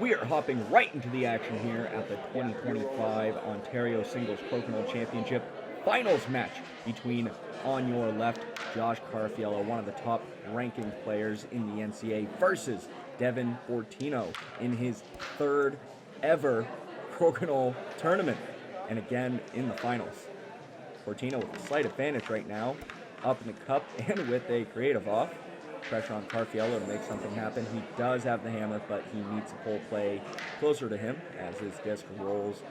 We are hopping right into the action here at the 2025 Ontario Singles Crokinole Championship finals match between, on your left, Josh Carrafiello, one of the top ranking players in the NCAA, versus Devon Fortino in his third ever Crokinole tournament, and again in the finals. Fortino with a slight advantage right now, up in the cup and with a creative off. Pressure on Carrafiello to make something happen. He does have the hammer, but he needs to pull play closer to him as his disc rolls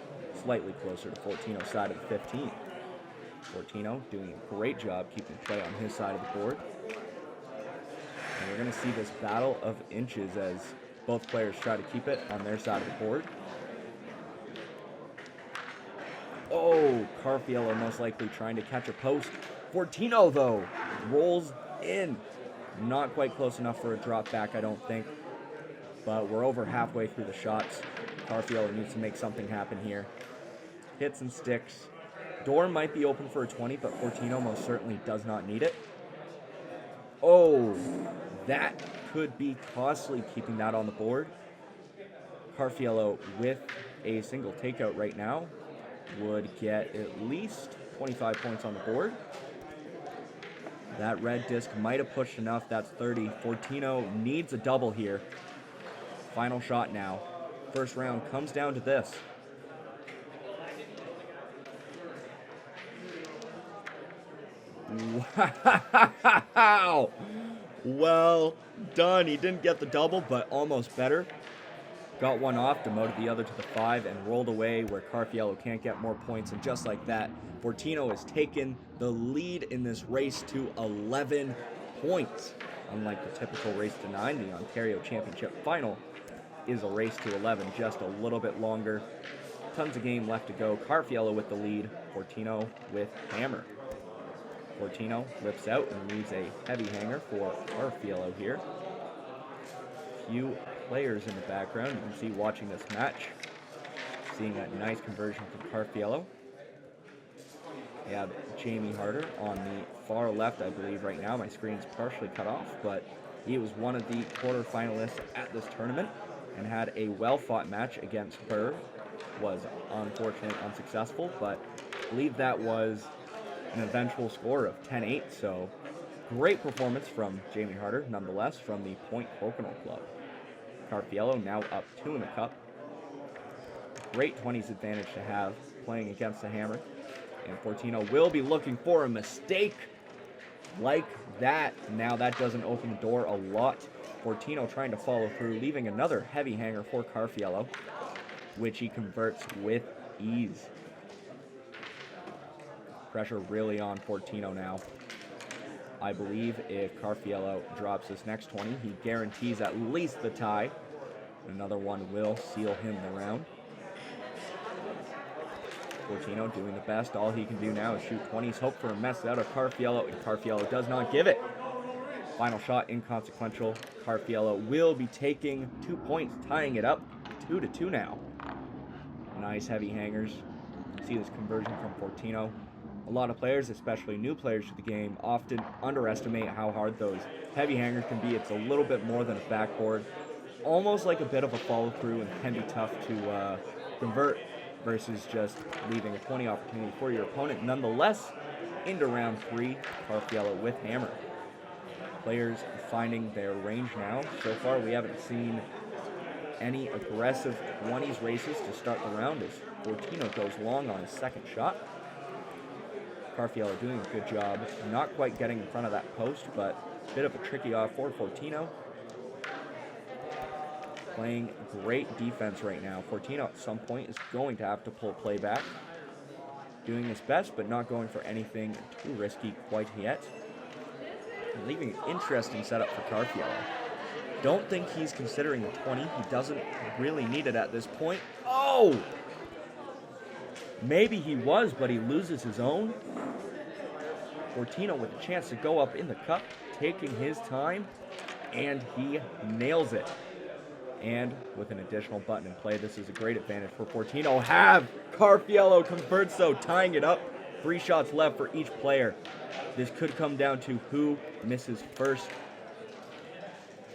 slightly closer to Fortino's side of the 15. Fortino doing a great job keeping play on his side of the board. And we're going to see this battle of inches as both players try to keep it on their side of the board. Oh, Carrafiello most likely trying to catch a post. Fortino, though, rolls in. Not quite close enough for a drop back, I don't think. But we're over halfway through the shots. Carrafiello needs to make something happen here. Hits and sticks. Door might be open for a 20, but Fortino most certainly does not need it. Oh, that could be costly, keeping that on the board. Carrafiello with a single takeout right now would get at least 25 points on the board. That red disc might have pushed enough. That's 30. Fortino needs a double here. Final shot now. First round comes down to this. Wow! Well done. He didn't get the double, but almost better. Got one off, demoted the other to the 5, and rolled away where Carrafiello can't get more points. And just like that, Fortino has taken the lead in this race to 11 points. Unlike the typical race to 9, the Ontario Championship final is a race to 11, just a little bit longer. Tons of game left to go. Carrafiello with the lead, Fortino with hammer. Fortino rips out and leaves a heavy hanger for Carrafiello here. Few players in the background you can see watching this match. Seeing that nice conversion from Carrafiello. We have Jamie Harder on the far left, I believe, right now. My screen's partially cut off, but he was one of the quarterfinalists at this tournament and had a well-fought match against Burr. Was unfortunately unsuccessful, but I believe that was an eventual score of 10-8, so great performance from Jamie Harder, nonetheless, from the Point Crokinole Club. Carrafiello now up 2 in the cup. Great 20s advantage to have playing against the hammer. And Fortino will be looking for a mistake like that. Now that doesn't open the door a lot. Fortino trying to follow through, leaving another heavy hanger for Carrafiello, which he converts with ease. Pressure really on Fortino now. I believe if Carrafiello drops this next 20, he guarantees at least the tie. Another one will seal him the round. Fortino doing the best. All he can do now is shoot 20s, hope for a mess out of Carrafiello, and Carrafiello does not give it. Final shot inconsequential. Carrafiello will be taking 2 points, tying it up 2-2 now. Nice heavy hangers. See this conversion from Fortino. A lot of players, especially new players to the game, often underestimate how hard those heavy hangers can be. It's a little bit more than a backboard. Almost like a bit of a follow-through and can be tough to convert versus just leaving a 20 opportunity for your opponent. Nonetheless, into round 3, Carrafiello with hammer. Players finding their range now. So far, we haven't seen any aggressive 20s races to start the round as Fortino goes long on his second shot. Carrafiello doing a good job, not quite getting in front of that post, but a bit of a tricky off for Fortino. Playing great defense right now. Fortino at some point is going to have to pull play back. Doing his best, but not going for anything too risky quite yet. And leaving an interesting setup for Carrafiello. Don't think he's considering a 20. He doesn't really need it at this point. Oh! Maybe he was, but he loses his own. Fortino with a chance to go up in the cup, taking his time, and he nails it. And with an additional button in play, this is a great advantage for Fortino. Carrafiello converts, though, tying it up. 3 shots left for each player. This could come down to who misses first.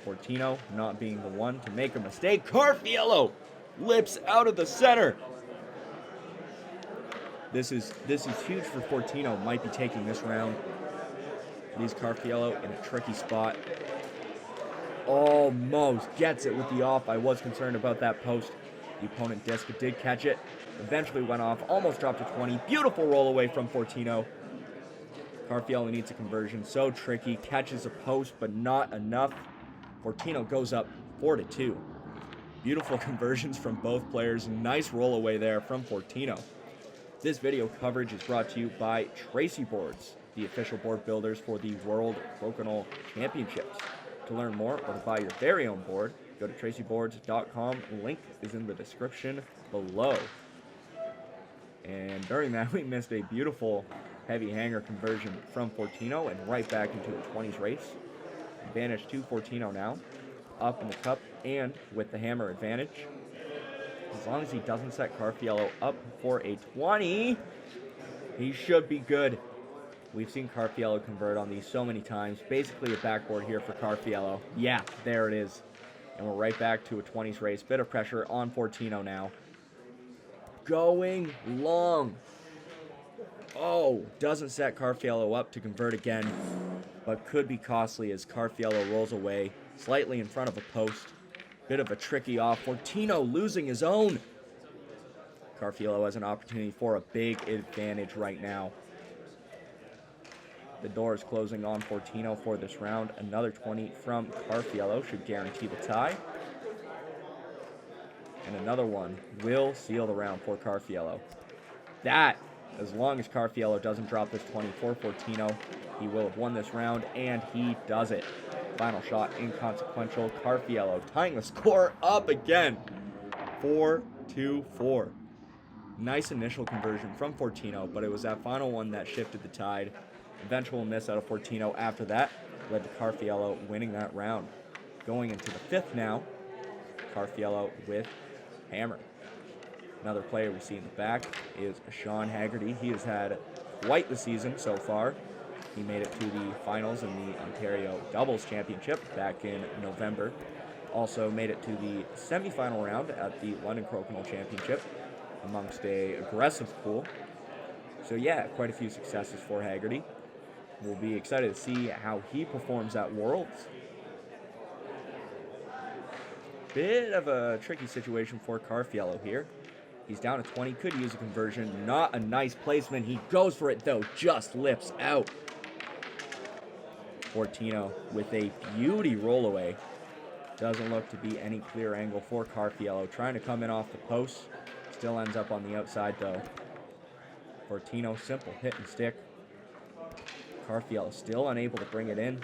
Fortino not being the one to make a mistake. Carrafiello lips out of the center. This is huge for Fortino. Might be taking this round. Leaves Carrafiello in a tricky spot. Almost gets it with the off. I was concerned about that post. The opponent disc did catch it. Eventually went off. Almost dropped to 20. Beautiful roll away from Fortino. Carrafiello needs a conversion. So tricky. Catches a post, but not enough. Fortino goes up 4-2. Beautiful conversions from both players. Nice roll away there from Fortino. This video coverage is brought to you by Tracey Boards, the official board builders for the World Crokinole Championships. To learn more or to buy your very own board, go to traceyboards.com. Link is in the description below. And during that, we missed a beautiful heavy hanger conversion from Fortino and right back into a 20s race. Advantage to Fortino now, up in the cup and with the hammer advantage. As long as he doesn't set Carrafiello up for a 20, he should be good. We've seen Carrafiello convert on these so many times. Basically a backboard here for Carrafiello. Yeah, there it is. And we're right back to a 20s race. Bit of pressure on Fortino now. Going long. Oh, doesn't set Carrafiello up to convert again, but could be costly as Carrafiello rolls away slightly in front of a post. Bit of a tricky off. Fortino losing his own. Carrafiello has an opportunity for a big advantage right now. The door is closing on Fortino for this round. Another 20 from Carrafiello should guarantee the tie. And another one will seal the round for Carrafiello. That, as long as Carrafiello doesn't drop this 20 for Fortino, he will have won this round, and he does it. Final shot inconsequential. Carrafiello tying the score up again. 4-4. Nice initial conversion from Fortino, but it was that final one that shifted the tide. Eventual miss out of Fortino after that led to Carrafiello winning that round. Going into the fifth now, Carrafiello with hammer. Another player we see in the back is Sean Haggerty. He has had quite the season so far. He made it to the finals in the Ontario Doubles Championship back in November. Also made it to the semifinal round at the London Crokinole Championship amongst a aggressive pool. So yeah, quite a few successes for Haggerty. We'll be excited to see how he performs at Worlds. Bit of a tricky situation for Carrafiello here. He's down to 20, could use a conversion. Not a nice placement. He goes for it though, just lips out. Fortino with a beauty roll away. Doesn't look to be any clear angle for Carrafiello. Trying to come in off the post. Still ends up on the outside though. Fortino, simple hit and stick. Carrafiello still unable to bring it in.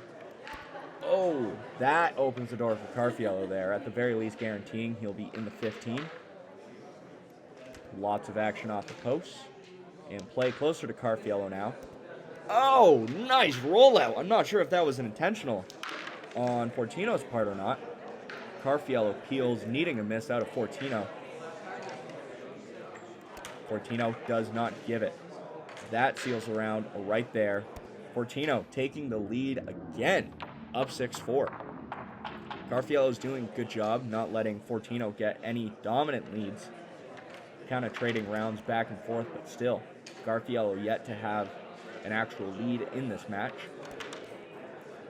Oh, that opens the door for Carrafiello there. At the very least guaranteeing he'll be in the 15. Lots of action off the post. And play closer to Carrafiello now. Oh, nice rollout. I'm not sure if that was an intentional on Fortino's part or not. Carrafiello peels, needing a miss out of Fortino. Fortino does not give it. That seals the round right there. Fortino taking the lead again, up 6-4. Carrafiello's doing a good job not letting Fortino get any dominant leads. Kind of trading rounds back and forth, but still, Carrafiello yet to have an actual lead in this match.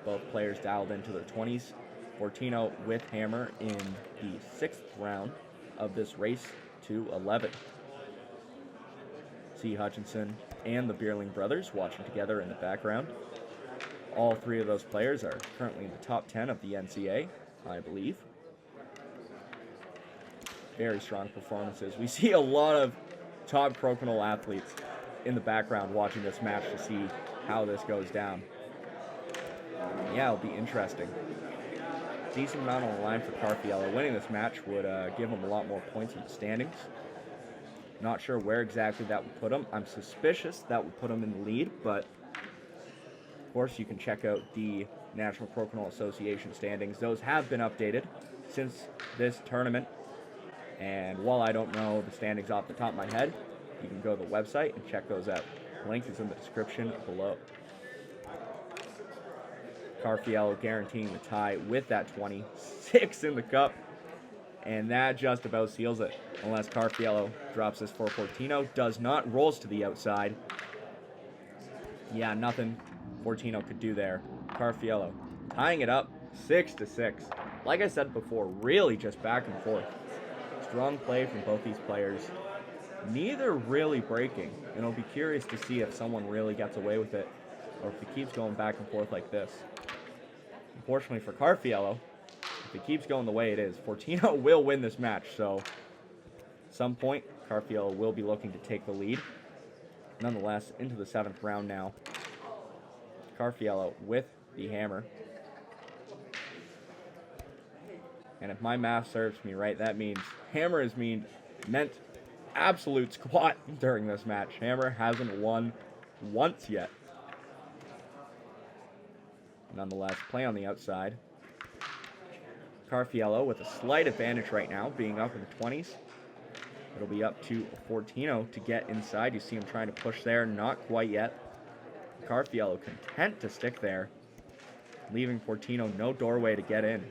Both players dialed into their 20s. Fortino with hammer in the 6th round of this race to 11. See Hutchinson and the Bierling brothers watching together in the background. All three of those players are currently in the top 10 of the NCA, I believe. Very strong performances. We see a lot of top Crokinole athletes in the background watching this match to see how this goes down. Yeah, it'll be interesting. Decent amount on the line for Carrafiello. Winning this match would give him a lot more points in the standings. Not sure where exactly that would put him. I'm suspicious that would put him in the lead, but of course you can check out the National Crokinole Association standings. Those have been updated since this tournament. And while I don't know the standings off the top of my head, you can go to the website and check those out. Link is in the description below. Carrafiello guaranteeing the tie with that 26 in the cup. And that just about seals it. Unless Carrafiello drops this for Fortino. Does not. Rolls to the outside. Yeah, nothing Fortino could do there. Carrafiello tying it up 6-6. Like I said before, really just back and forth. Strong play from both these players. Neither really breaking. And I'll be curious to see if someone really gets away with it or if it keeps going back and forth like this. Unfortunately for Carrafiello, if it keeps going the way it is, Fortino will win this match. So at some point, Carrafiello will be looking to take the lead. Nonetheless, into the 7th round now. Carrafiello with the hammer. And if my math serves me right, that means hammer is meant absolute squat during this match. Hammer hasn't won once yet. Nonetheless, play on the outside. Carrafiello with a slight advantage right now, being up in the 20s. It'll be up to Fortino to get inside. You see him trying to push there, not quite yet. Carrafiello content to stick there, leaving Fortino no doorway to get in.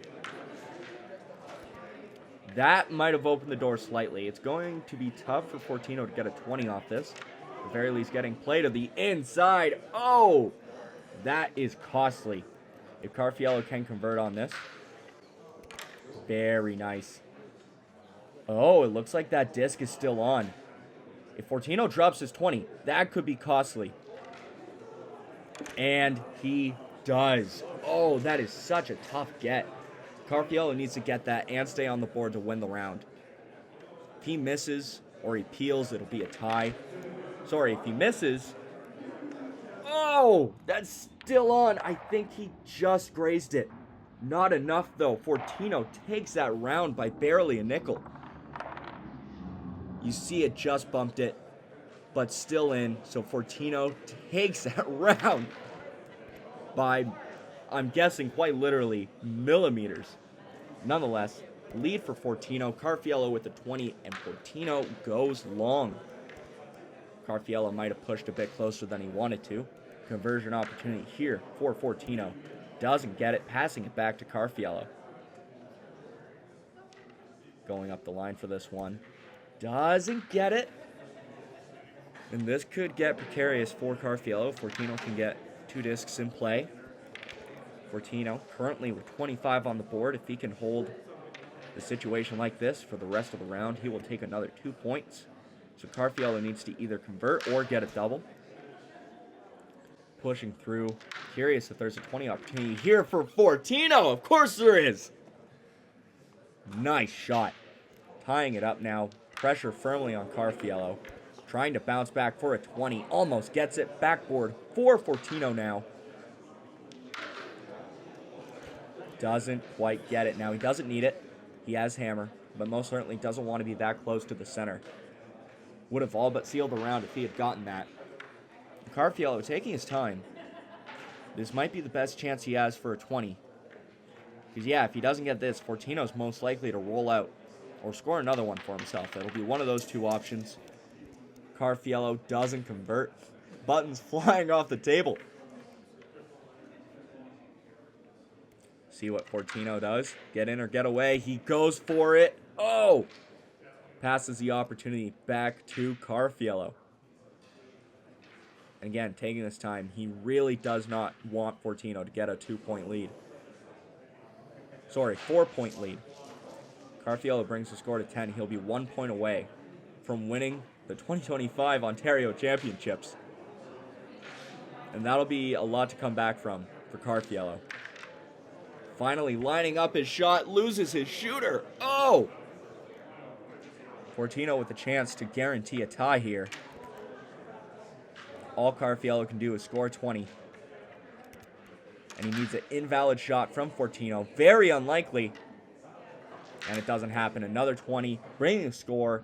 That might have opened the door slightly. It's going to be tough for Fortino to get a 20 off this. At the very least, getting play to the inside. Oh, that is costly. If Carrafiello can convert on this. Very nice. Oh, it looks like that disc is still on. If Fortino drops his 20, that could be costly. And he does. Oh, that is such a tough get. Carrafiello needs to get that and stay on the board to win the round. If he misses or he peels, it'll be a tie. Sorry, if he misses... Oh, that's still on. I think he just grazed it. Not enough, though. Fortino takes that round by barely a nickel. You see it just bumped it, but still in. So Fortino takes that round by, I'm guessing, quite literally millimeters. Nonetheless, lead for Fortino. Carrafiello with the 20, and Fortino goes long. Carrafiello might have pushed a bit closer than he wanted to. Conversion opportunity here for Fortino. Doesn't get it, passing it back to Carrafiello. Going up the line for this one. Doesn't get it. And this could get precarious for Carrafiello. Fortino can get 2 discs in play. Fortino currently with 25 on the board. If he can hold the situation like this for the rest of the round, he will take another 2 points. So Carrafiello needs to either convert or get a double. Pushing through. Curious if there's a 20 opportunity here for Fortino. Of course there is. Nice shot. Tying it up now. Pressure firmly on Carrafiello. Trying to bounce back for a 20. Almost gets it. Backboard for Fortino now. Doesn't quite get it. Now he doesn't need it. He has hammer, but most certainly doesn't want to be that close to the center. Would have all but sealed the round if he had gotten that. Carrafiello taking his time. This might be the best chance he has for a 20. Because, yeah, if he doesn't get this, Fortino's most likely to roll out or score another one for himself. It'll be one of those 2 options. Carrafiello doesn't convert. Buttons flying off the table. See what Fortino does. Get in or get away. He goes for it. Oh! Passes the opportunity back to Carrafiello. And again, taking this time, he really does not want Fortino to get a 2-point lead. Sorry, 4-point lead. Carrafiello brings the score to 10. He'll be 1 point away from winning the 2025 Ontario Championships. And that'll be a lot to come back from for Carrafiello. Finally lining up his shot, loses his shooter. Oh! Fortino with a chance to guarantee a tie here. All Carrafiello can do is score 20. And he needs an invalid shot from Fortino. Very unlikely. And it doesn't happen. Another 20, bringing the score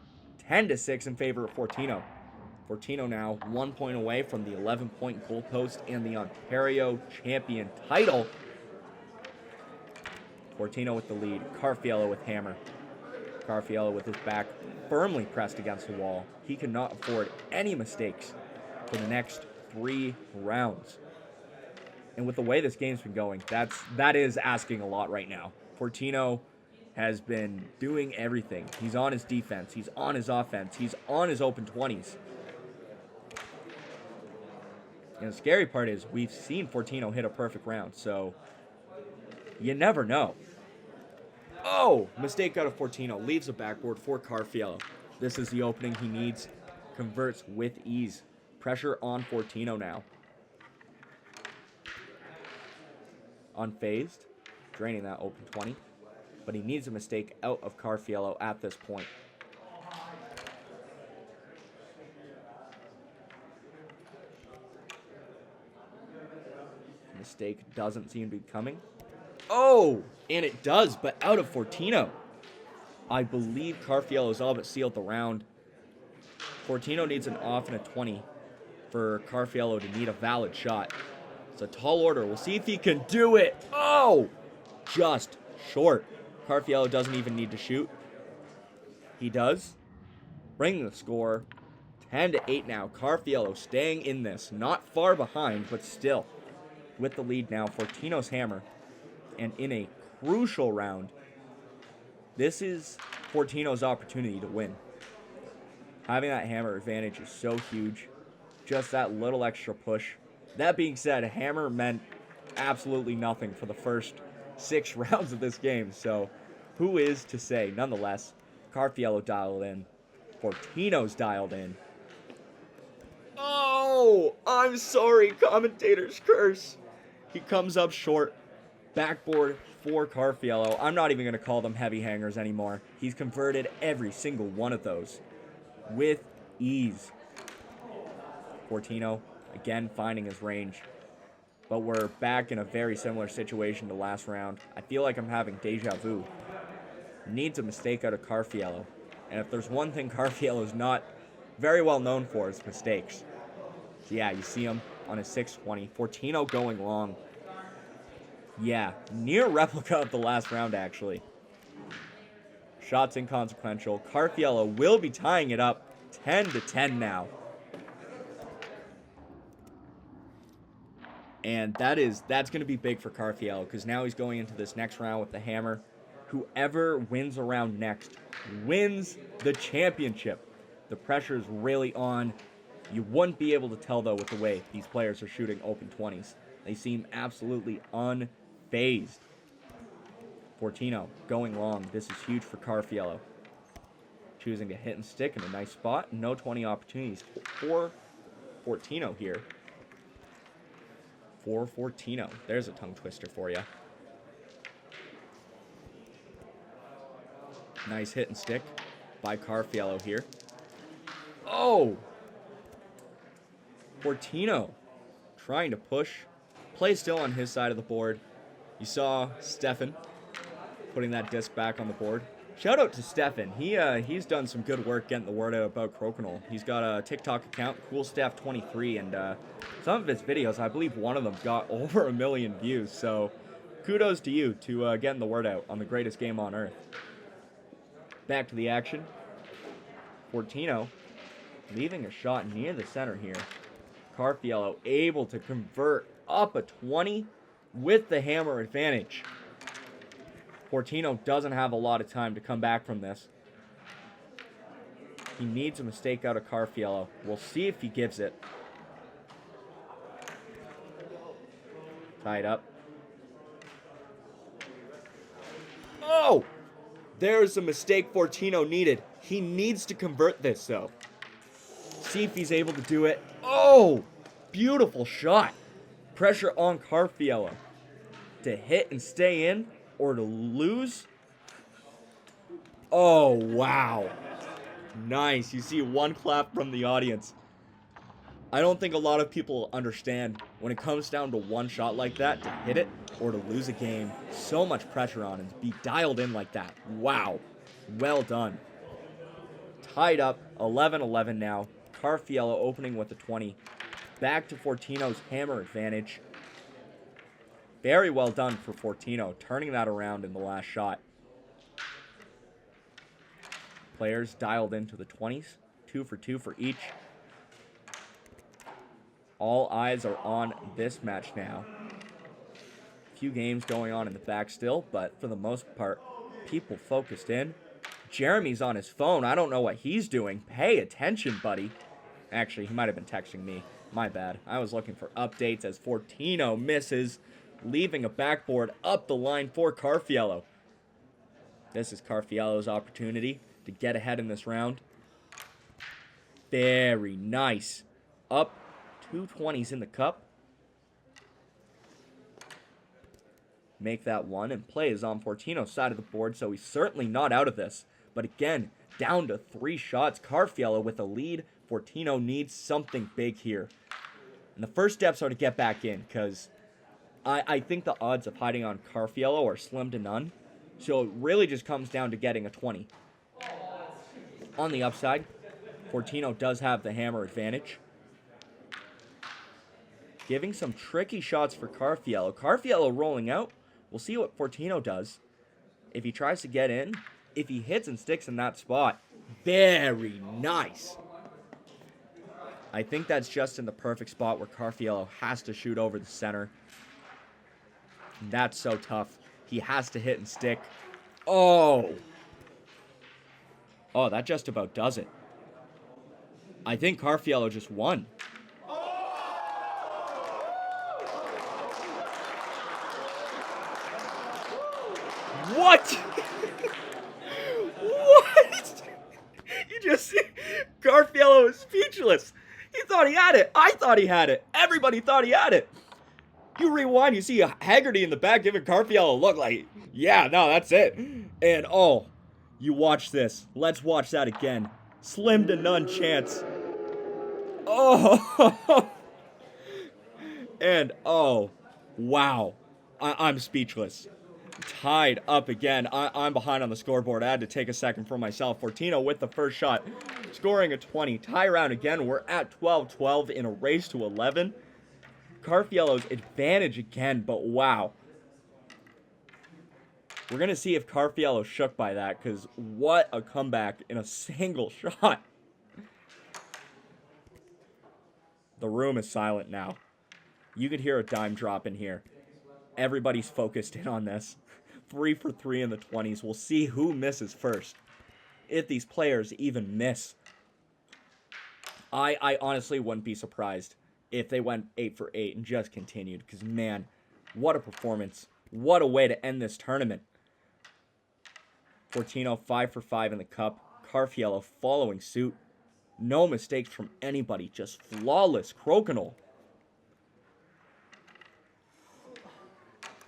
10-6 in favor of Fortino. Fortino now 1 point away from the 11-point goalpost and the Ontario champion title. Fortino with the lead. Carrafiello with hammer. Carrafiello with his back firmly pressed against the wall. He cannot afford any mistakes for the next 3 rounds. And with the way this game's been going, that is asking a lot right now. Fortino has been doing everything. He's on his defense. He's on his offense. He's on his open 20s. And the scary part is we've seen Fortino hit a perfect round, so you never know. Oh, mistake out of Fortino. Leaves a backboard for Carrafiello. This is the opening he needs. Converts with ease. Pressure on Fortino now. Unfazed. Draining that open 20. But he needs a mistake out of Carrafiello at this point. Mistake doesn't seem to be coming. Oh, and it does, but out of Fortino. I believe Carrafiello's all but sealed the round. Fortino needs an off and a 20 for Carrafiello to need a valid shot. It's a tall order. We'll see if he can do it. Oh, just short. Carrafiello doesn't even need to shoot. He does. Bringing the score 10-8 now. Carrafiello staying in this. Not far behind, but still with the lead now. Fortino's hammer. And in a crucial round, this is Fortino's opportunity to win. Having that hammer advantage is so huge. Just that little extra push. That being said, a hammer meant absolutely nothing for the first 6 rounds of this game. So, who is to say? Nonetheless, Carrafiello dialed in. Fortino's dialed in. Oh, I'm sorry, commentator's curse. He comes up short. Backboard for Carrafiello. I'm not even going to call them heavy hangers anymore. He's converted every single one of those with ease. Fortino, again, finding his range. But we're back in a very similar situation to last round. I feel like I'm having deja vu. Needs a mistake out of Carrafiello. And if there's one thing Carrafiello is not very well known for, is mistakes. So yeah, you see him on his 620. Fortino going long. Yeah, near replica of the last round, actually. Shots inconsequential. Carrafiello will be tying it up 10-10 now. And that's going to be big for Carrafiello, because now he's going into this next round with the hammer. Whoever wins a round next wins the championship. The pressure is really on. You wouldn't be able to tell, though, with the way these players are shooting open 20s. They seem absolutely unfazed. Fortino going long. This is huge for Carrafiello. Choosing to hit and stick in a nice spot. No 20 opportunities for Fortino here. For Fortino. There's a tongue twister for you. Nice hit and stick by Carrafiello here. Oh! Fortino trying to push. Play still on his side of the board. You saw Stefan putting that disc back on the board. Shout out to Stefan. He's done some good work getting the word out about Crokinole. He's got a TikTok account, CoolStaff23, and some of his videos, I believe one of them got over 1 million views. So kudos to you to getting the word out on the greatest game on earth. Back to the action. Fortino leaving a shot near the center here. Carrafiello able to convert up a 20 with the hammer advantage. Fortino doesn't have a lot of time to come back from this. He needs a mistake out of Carrafiello. We'll see if he gives it. Tied up. Oh! There's a mistake Fortino needed. He needs to convert this, though. See if he's able to do it. Oh! Beautiful shot. Pressure on Carrafiello to hit and stay in or to lose. Oh, wow. Nice. You see one clap from the audience. I don't think a lot of people understand when it comes down to one shot like that, to hit it or to lose a game. So much pressure on him to be dialed in like that. Wow. Well done. Tied up 11-11 now. Carrafiello opening with a 20. Back to Fortino's hammer advantage. Very well done for Fortino, turning that around in the last shot. Players dialed into the 20s. 2 for 2 for each. All eyes are on this match now. few games going on in the back still, but for the most part, people focused in. Jeremy's on his phone. I don't know what he's doing. Pay attention, buddy. Actually, he might have been texting me. My bad. I was looking for updates as Fortino misses, leaving a backboard up the line for Carrafiello. This is Carrafiello's opportunity to get ahead in this round. Very nice. Up 220s in the cup. Make that one, and play is on Fortino's side of the board, so he's certainly not out of this. But again, down to 3 shots. Carrafiello with a lead. Fortino needs something big here. And the first steps are to get back in, because I think the odds of hiding on Carrafiello are slim to none. So it really just comes down to getting a 20. On the upside, Fortino does have the hammer advantage. Giving some tricky shots for Carrafiello. Carrafiello rolling out. We'll see what Fortino does. If he tries to get in, if he hits and sticks in that spot, very nice. I think that's just in the perfect spot where Carrafiello has to shoot over the center. And that's so tough. He has to hit and stick. Oh! Oh, that just about does it. I think Carrafiello just won. What? What? You just see Carrafiello is speechless. He thought he had it. I thought he had it. Everybody thought he had it. You rewind, you see Haggerty in the back giving Carrafiello a look like, yeah, no, that's it. And oh, you watch this. Let's watch that again. Slim to none chance. Oh. And oh, wow. I'm speechless. Tied up again. I'm behind on the scoreboard. I had to take a second for myself. Fortino with the first shot, scoring a 20. Tie round again. We're at 12-12 in a race to 11. Carrafiello's advantage again, but wow. We're going to see if Carrafiello shook by that, because what a comeback in a single shot. The room is silent now. You could hear a dime drop in here. Everybody's focused in on this. 3 for 3 in the 20s. We'll see who misses first. If these players even miss. I honestly wouldn't be surprised if they went 8 for 8 and just continued. Because, man, what a performance. What a way to end this tournament. Fortino 5 for 5 in the cup. Carrafiello following suit. No mistakes from anybody. Just flawless crokinole.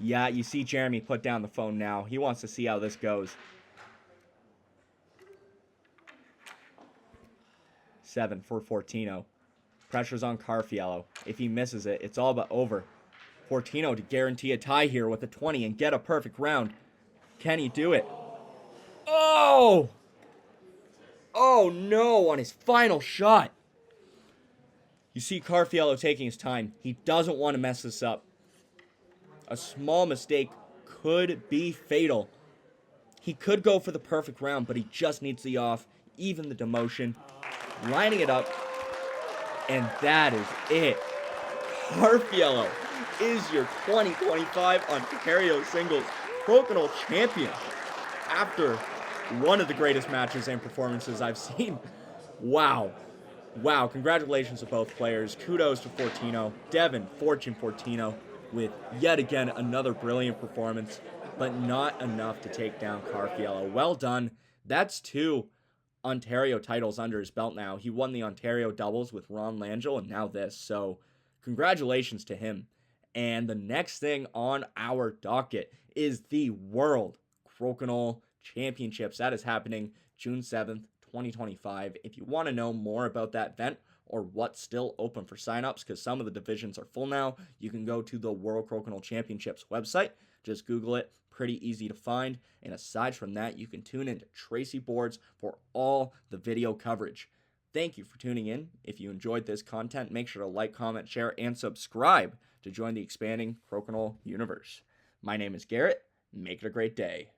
Yeah, you see Jeremy put down the phone now. He wants to see how this goes. 7 for Fortino. Pressure's on Carrafiello. If he misses it, it's all but over. Fortino to guarantee a tie here with a 20 and get a perfect round. Can he do it? Oh! Oh no, on his final shot. You see Carrafiello taking his time. He doesn't want to mess this up. A small mistake could be fatal. He could go for the perfect round, but he just needs the off, even the demotion. Lining it up, and that is it. Carrafiello is your 2025 Ontario Singles Crokinole Champion after one of the greatest matches and performances I've seen. Wow. Wow, congratulations to both players. Kudos to Fortino, Devon, Fortino, with yet again another brilliant performance, but not enough to take down Carrafiello. Well done. That's 2 Ontario titles under his belt now. He won the Ontario doubles with Ron Langell, and now this. So congratulations to him. And the next thing on our docket is the World Crokinole Championships. That is happening June 7th, 2025. If you want to know more about that event, or what's still open for signups, because some of the divisions are full now, you can go to the World Crokinole Championships website. Just Google it. Pretty easy to find. And aside from that, you can tune into Tracey Boards for all the video coverage. Thank you for tuning in. If you enjoyed this content, make sure to like, comment, share, and subscribe to join the expanding Crokinole universe. My name is Garrett. Make it a great day.